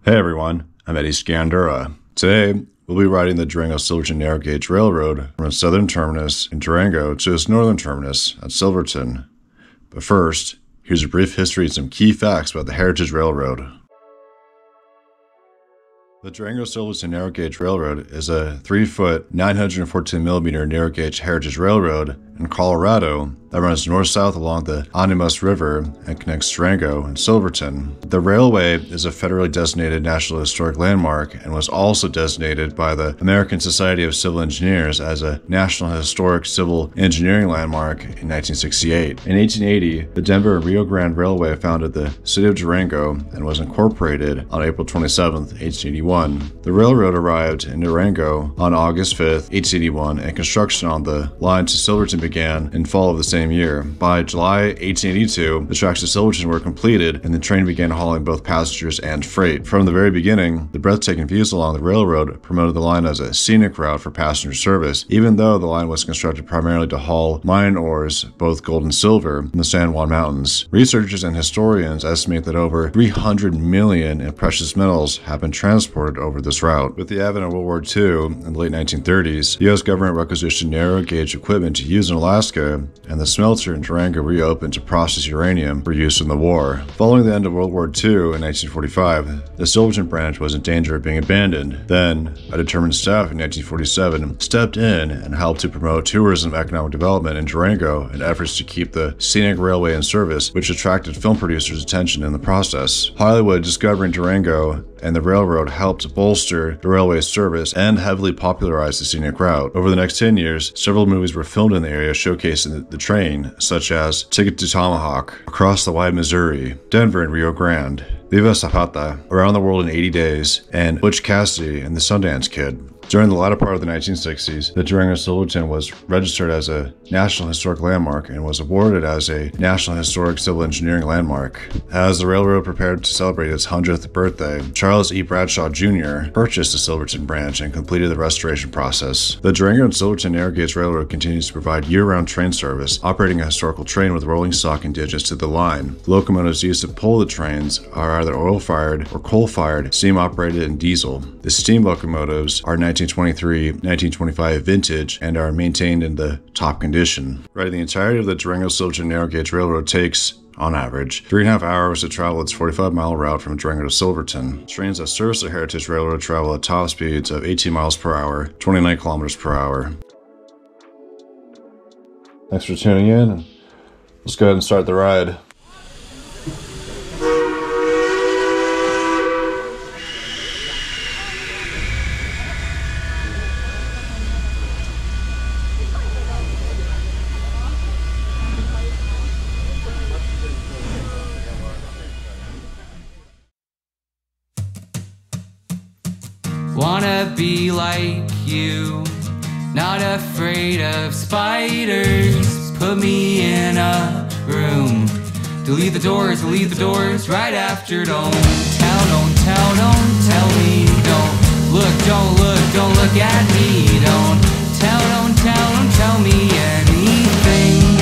Hey everyone, I'm Eddie Scandura. Today, we'll be riding the Durango-Silverton narrow gauge railroad from its southern terminus in Durango to its northern terminus at Silverton. But first, here's a brief history and some key facts about the Heritage Railroad. The Durango-Silverton narrow gauge railroad is a 3-foot, 914mm narrow gauge heritage railroad in Colorado that runs north-south along the Animas River and connects Durango and Silverton. The railway is a federally designated National Historic Landmark and was also designated by the American Society of Civil Engineers as a National Historic Civil Engineering Landmark in 1968. In 1880, the Denver and Rio Grande Railway founded the city of Durango and was incorporated on April 27, 1881. The railroad arrived in Durango on August 5, 1881, and construction on the line to Silverton began in fall of the same year. By July 1882, the tracks to Silverton were completed and the train began hauling both passengers and freight. From the very beginning, the breathtaking views along the railroad promoted the line as a scenic route for passenger service, even though the line was constructed primarily to haul mine ores, both gold and silver, in the San Juan Mountains. Researchers and historians estimate that over 300 million in precious metals have been transported over this route. With the advent of World War II in the late 1930s, the U.S. government requisitioned narrow gauge equipment to use in Alaska, and the smelter in Durango reopened to process uranium for use in the war. Following the end of World War II in 1945, the Silverton branch was in danger of being abandoned. Then, a determined staff in 1947 stepped in and helped to promote tourism and economic development in Durango in efforts to keep the scenic railway in service, which attracted film producers' attention in the process. Hollywood discovering Durango and the railroad helped bolster the railway's service and heavily popularized the scenic route. Over the next 10 years, several movies were filmed in the area showcasing the train, such as Ticket to Tomahawk, Across the Wide Missouri, Denver and Rio Grande, Viva Zapata, Around the World in 80 Days, and Butch Cassidy and the Sundance Kid. During the latter part of the 1960s, the Durango-Silverton was registered as a National Historic Landmark and was awarded as a National Historic Civil Engineering Landmark. As the railroad prepared to celebrate its 100th birthday, Charles E. Bradshaw Jr. purchased the Silverton branch and completed the restoration process. The Durango and Silverton narrow gauge railroad continues to provide year-round train service, operating a historical train with rolling stock indigenous to the line. The locomotives used to pull the trains are either oil-fired or coal-fired, steam-operated, and diesel. The steam locomotives are 1923-1925 vintage and are maintained in the top condition. Riding the entirety of the Durango-Silverton narrow gauge railroad takes, on average, 3.5 hours to travel its 45-mile route from Durango to Silverton. Trains that service the Heritage Railroad travel at top speeds of 18 miles per hour, 29 kilometers per hour. Thanks for tuning in, and let's go ahead and start the ride. Wanna be like you, not afraid of spiders. Put me in a room, delete the doors right after. Don't tell me, don't look at me. Don't tell me anything.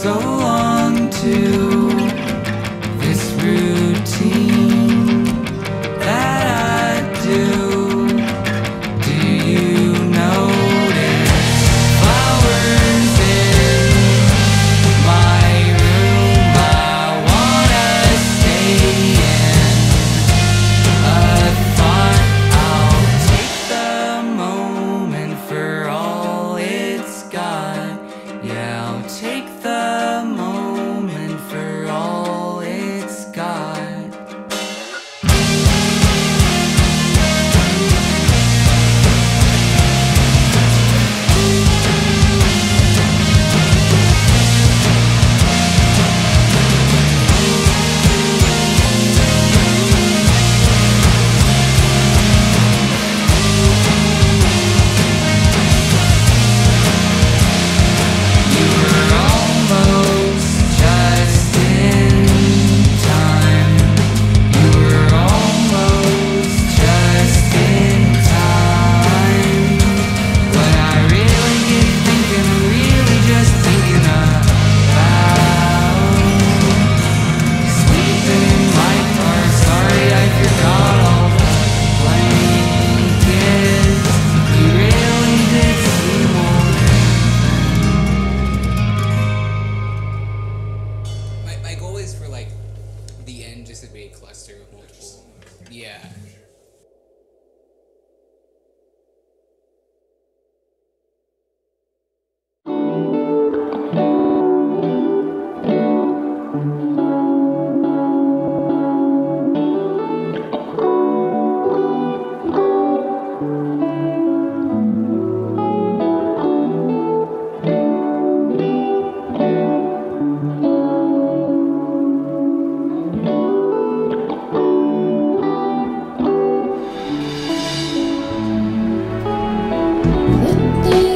so long to this routine that I do. Do you notice flowers in my room? I wanna stay in a thought. I'll take the moment for all it's got. Yeah, I'll take the moment for all it's got. You were almost just in time. You were almost just in time. When I really get thinking, I'm really just thinking about sleeping in my car. Sorry, I forgot all the blankets. You really did seem more. My goal is for like the end just to be a cluster of multiple. Yeah. When they